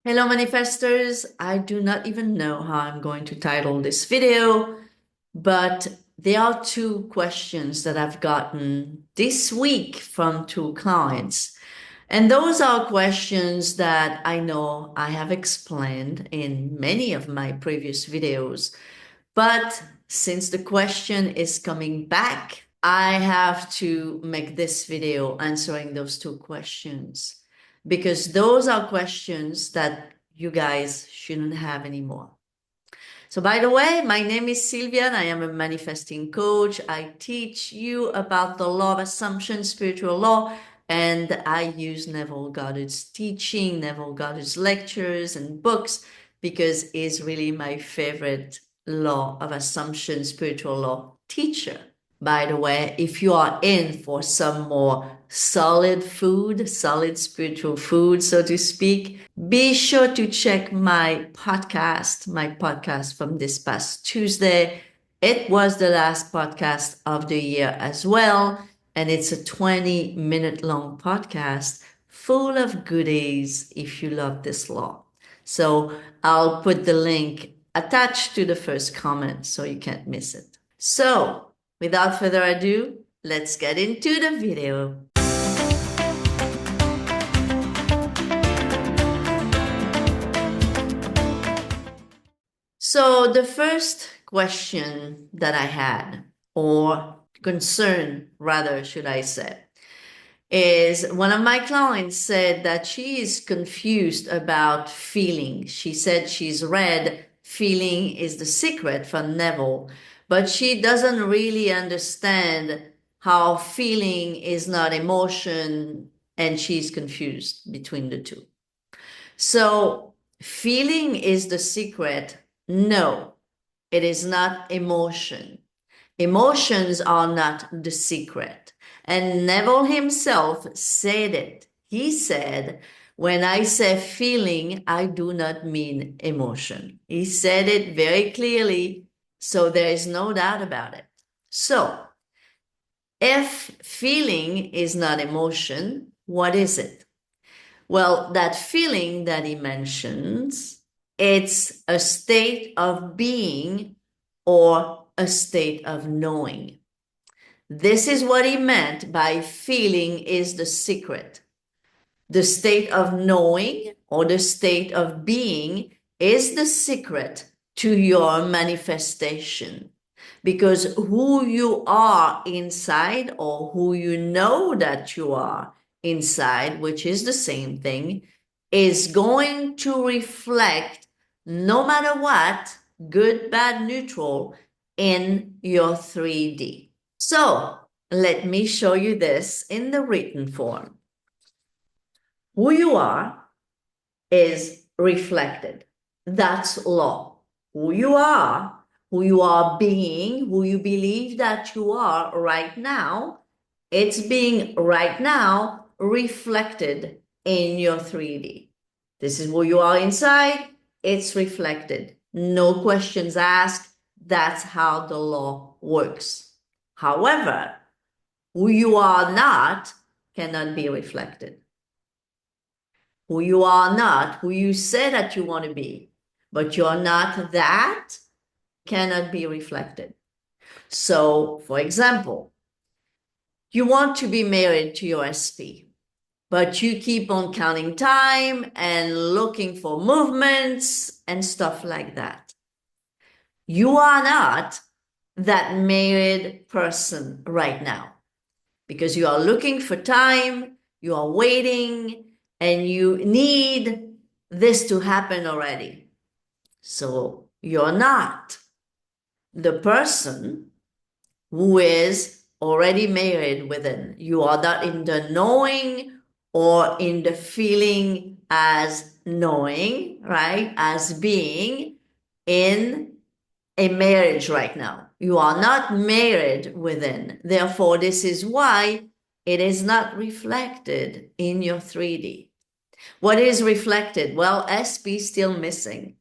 Hello, manifestors. I do not even know how I'm going to title this video, but there are two questions that I've gotten this week from two clients. And those are questions that I know I have explained in many of my previous videos. But since the question is coming back, I have to make this video answering those two questions because those are questions that you guys shouldn't have anymore. So, by the way, my name is Sylviane. I am a manifesting coach. I teach you about the law of assumption, spiritual law, and I use Neville Goddard's teaching, Neville Goddard's lectures and books because he's really my favorite law of assumption, spiritual law teacher. By the way, if you are in for some more solid food, solid spiritual food, so to speak, be sure to check my podcast from this past Tuesday. It was the last podcast of the year as well. And it's a 20-minute long podcast full of goodies if you love this law. So I'll put the link attached to the first comment so you can't miss it. So without further ado, let's get into the video. So the first question that I had, or concern rather, should I say, is one of my clients said that she is confused about feeling. She said she's read Feeling is the Secret from Neville, but she doesn't really understand how feeling is not emotion, and she's confused between the two. So, feeling is the secret. No, it is not emotion. Emotions are not the secret. And Neville himself said it. He said, when I say feeling, I do not mean emotion. He said it very clearly, so there is no doubt about it. So, if feeling is not emotion, what is it? Well, that feeling that he mentions, it's a state of being or a state of knowing. This is what he meant by feeling is the secret. The state of knowing or the state of being is the secret to your manifestation. Because who you are inside, or who you know that you are inside, which is the same thing, is going to reflect no matter what, good, bad, neutral, in your 3D. So let me show you this in the written form. Who you are is reflected. That's law. Who you are being, who you believe that you are right now, it's being right now reflected in your 3D. This is who you are inside, it's reflected. No questions asked. That's how the law works. However, who you are not cannot be reflected. Who you are not, who you say that you want to be, but you're not that, cannot be reflected. So, for example, you want to be married to your SP, but you keep on counting time and looking for movements and stuff like that. You are not that married person right now because you are looking for time, you are waiting, and you need this to happen already. So you're not the person who is already married within. You are not in the knowing or in the feeling as knowing, right? As being in a marriage right now. You are not married within. Therefore, this is why it is not reflected in your 3D. What is reflected? Well, SP still missing,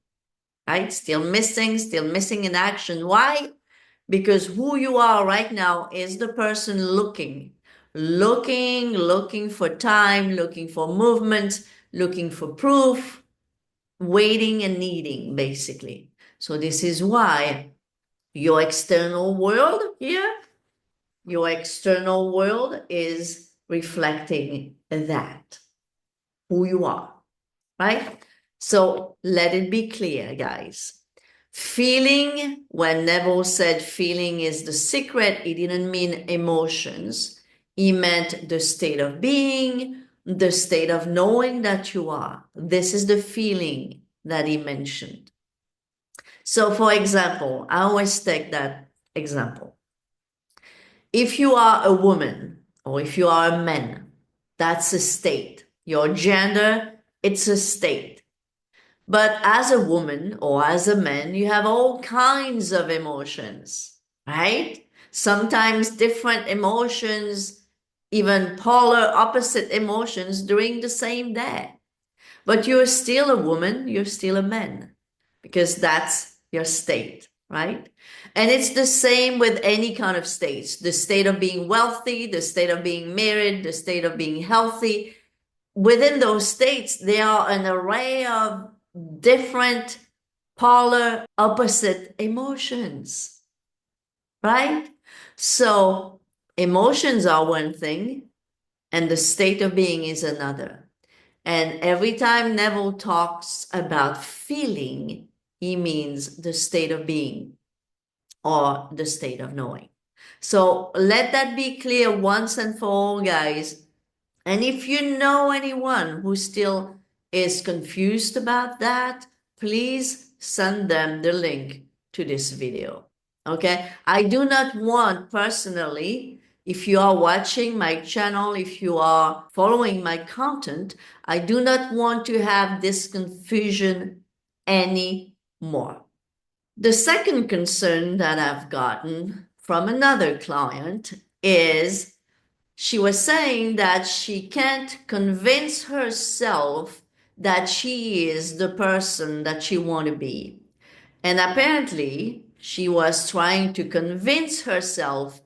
right? Still missing in action. Why? Because who you are right now is the person looking for time, looking for movement, looking for proof, waiting and needing, basically. So this is why your external world here, your external world is reflecting that, who you are, right? So let it be clear, guys. Feeling, when Neville said feeling is the secret, he didn't mean emotions. He meant the state of being, the state of knowing that you are. This is the feeling that he mentioned. So, for example, I always take that example. If you are a woman or if you are a man, that's a state. Your gender, it's a state. But as a woman or as a man, you have all kinds of emotions, right? Sometimes different emotions, even polar opposite emotions during the same day. But you're still a woman, you're still a man, because that's your state, right? And it's the same with any kind of states, the state of being wealthy, the state of being married, the state of being healthy. Within those states, there are an array of different polar opposite emotions, right? So emotions are one thing, and the state of being is another. And every time Neville talks about feeling, he means the state of being or the state of knowing. So let that be clear once and for all, guys. And if you know anyone who still is confused about that, please send them the link to this video. Okay? I do not want personally, if you are watching my channel, if you are following my content, I do not want to have this confusion anymore. The second concern that I've gotten from another client is she was saying that she can't convince herself that she is the person that she want to be. And apparently, she was trying to convince herself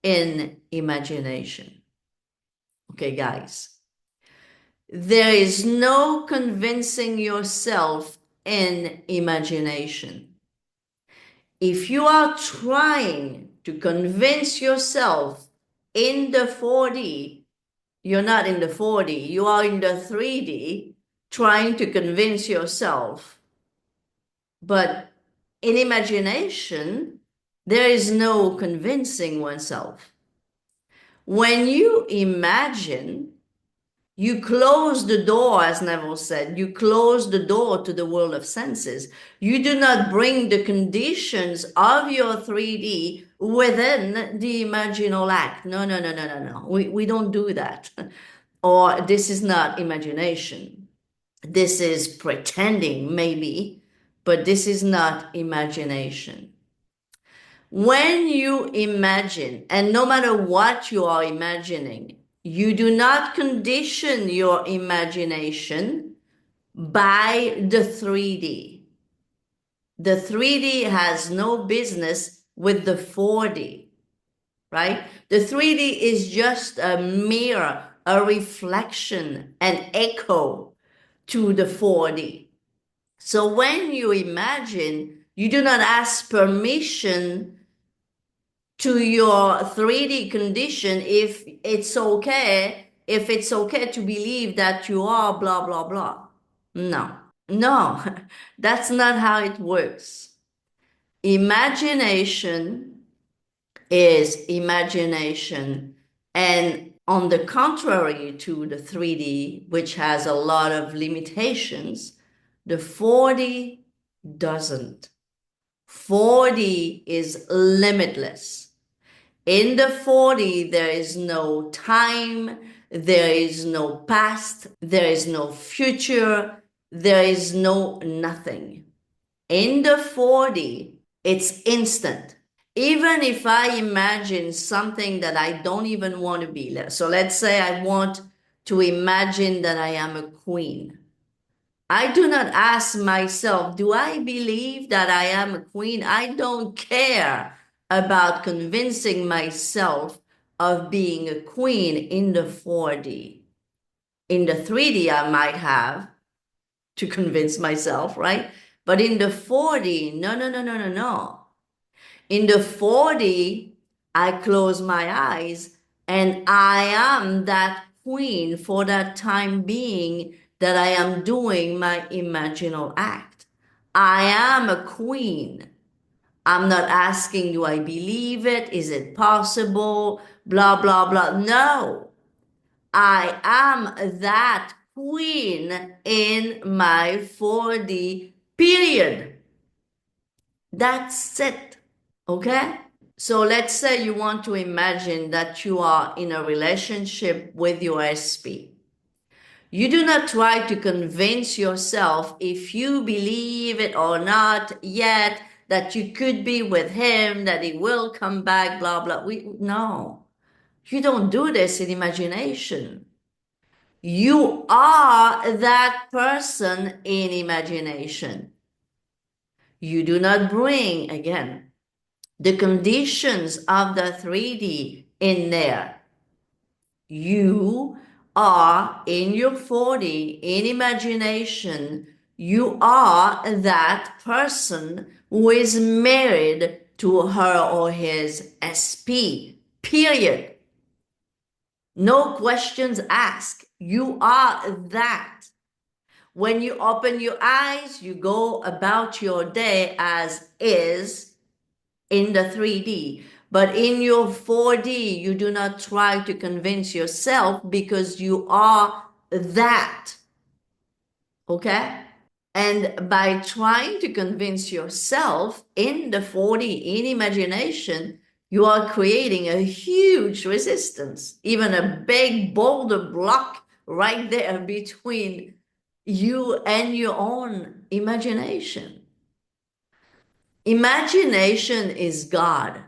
in imagination. Okay, guys. There is no convincing yourself in imagination. If you are trying to convince yourself in the 4D, you're not in the 4D, you are in the 3D trying to convince yourself. But in imagination, there is no convincing oneself. When you imagine, you close the door, as Neville said, you close the door to the world of senses. You do not bring the conditions of your 3D within the imaginal act. No, no, no, no, no, no. We don't do that. Or this is not imagination. This is pretending, maybe, but this is not imagination. When you imagine, and no matter what you are imagining, you do not condition your imagination by the 3D. The 3D has no business with the 4D, right? The 3D is just a mirror, a reflection, an echo to the 4D. So when you imagine, you do not ask permission to your 3D condition if it's okay to believe that you are blah, blah, blah. No, no, that's not how it works. Imagination is imagination. And on the contrary to the 3D, which has a lot of limitations, the 4D doesn't. 4D is limitless. In the 4D, there is no time, there is no past, there is no future, there is no nothing. In the 4D, it's instant. Even if I imagine something that I don't even want to be. So let's say I want to imagine that I am a queen. I do not ask myself, do I believe that I am a queen? I don't care about convincing myself of being a queen in the 4D. In the 3D, I might have to convince myself, right? But in the 4D, no. In the 4D, I close my eyes and I am that queen for that time being that I am doing my imaginal act. I am a queen. I'm not asking, do I believe it? Is it possible? Blah, blah, blah. No, I am that queen in my 4D period. That's it. Okay? So let's say you want to imagine that you are in a relationship with your SP. You do not try to convince yourself if you believe it or not yet that you could be with him, that he will come back, blah, blah. No, you don't do this in imagination. You are that person in imagination. You do not bring, again, the conditions of the 3D in there. You are in your 4D, in imagination, you are that person who is married to her or his SP, period. No questions asked. You are that. When you open your eyes, you go about your day as is in the 3D. But in your 4D, you do not try to convince yourself because you are that. Okay? And by trying to convince yourself in the 4D, in imagination, you are creating a huge resistance, even a big boulder block right there between you and your own imagination. Imagination is God.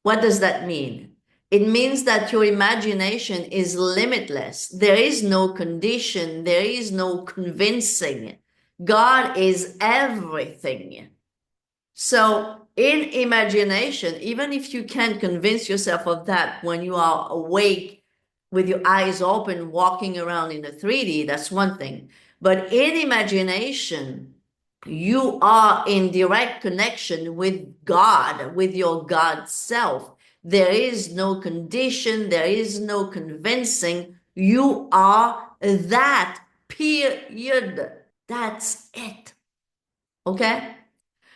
What does that mean? It means that your imagination is limitless. There is no condition. There is no convincing. God is everything. So in imagination, even if you can't convince yourself of that when you are awake with your eyes open, walking around in the 3D, that's one thing. But in imagination, you are in direct connection with God, with your God self. There is no condition, there is no convincing. You are that, period. That's it. Okay?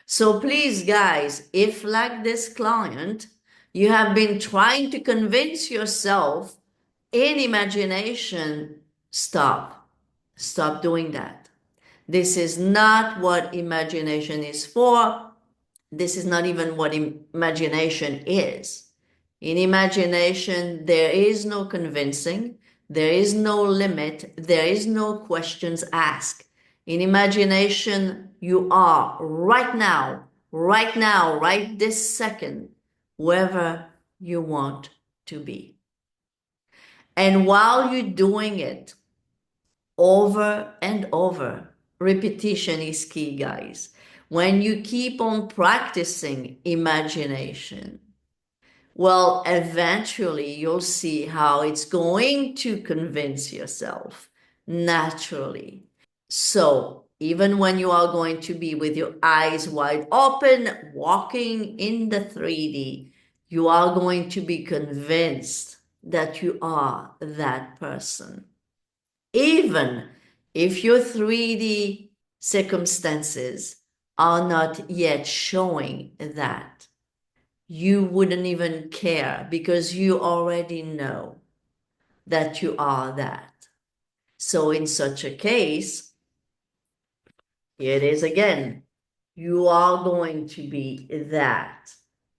So please, guys, if like this client, you have been trying to convince yourself in imagination, stop. Stop doing that. This is not what imagination is for. This is not even what imagination is. In imagination, there is no convincing, there is no limit, there is no questions asked. In imagination, you are right now, right this second, wherever you want to be. And while you're doing it over and over, repetition is key, guys. When you keep on practicing imagination, well, eventually you'll see how it's going to convince yourself naturally. So even when you are going to be with your eyes wide open, walking in the 3D, you are going to be convinced that you are that person. Even if your 3D circumstances are not yet showing that, you wouldn't even care because you already know that you are that. So in such a case, here it is again. You are going to be that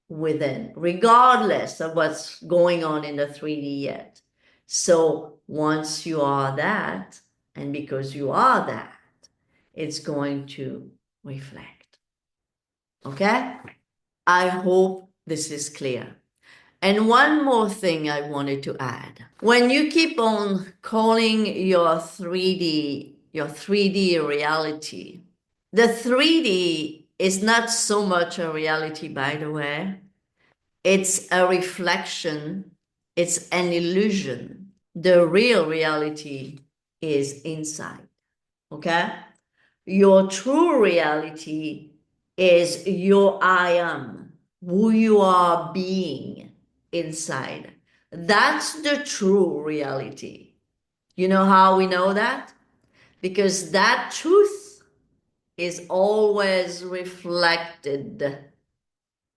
within, regardless of what's going on in the 3D yet. So once you are that, and because you are that, it's going to reflect. Okay? I hope this is clear. And one more thing I wanted to add. When you keep on calling your 3D reality, the 3D is not so much a reality, by the way. It's a reflection. It's an illusion. The real reality is inside. okay? Your true reality is your I am, who you are being inside. That's the true reality. You know how we know that? Because that truth is always reflected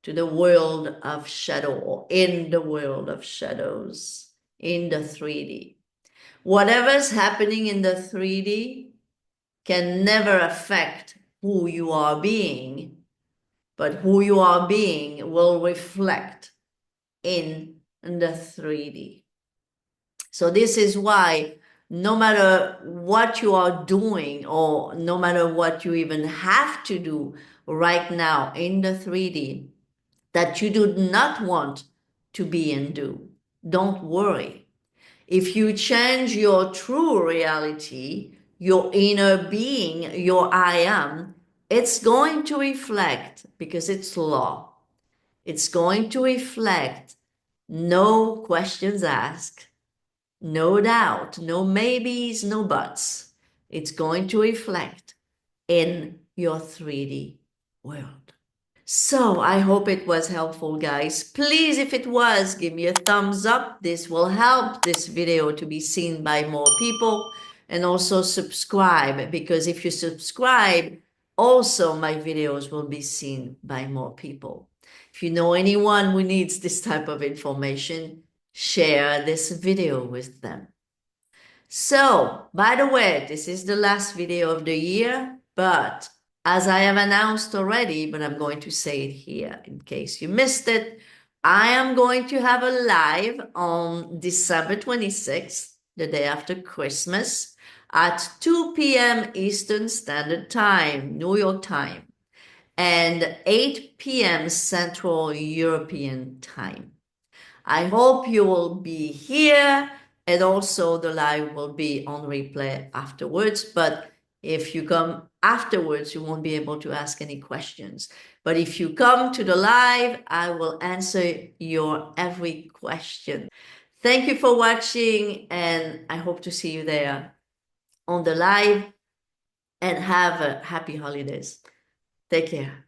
to the world of shadow or in the world of shadows, in the 3D. Whatever's happening in the 3D can never affect who you are being, but who you are being will reflect in the 3D. So this is why no matter what you are doing, or no matter what you even have to do right now in the 3D, that you do not want to be and do, don't worry. If you change your true reality, your inner being, your I am, it's going to reflect, because it's law. It's going to reflect, no questions asked, no doubt, no maybes, no buts. It's going to reflect in your 3D world. So I hope it was helpful, guys. Please, if it was, give me a thumbs up. This will help this video to be seen by more people. And also subscribe, because if you subscribe, also my videos will be seen by more people. If you know anyone who needs this type of information, share this video with them. So, by the way, this is the last video of the year, but as I have announced already, but I'm going to say it here in case you missed it, I am going to have a live on December 26th, the day after Christmas, at 2 p.m. Eastern Standard Time, New York time, and 8 p.m. Central European time. I hope you will be here, and also the live will be on replay afterwards. But if you come afterwards, you won't be able to ask any questions. But if you come to the live, I will answer your every question. Thank you for watching, and I hope to see you there on the live, and have a happy holidays. Take care.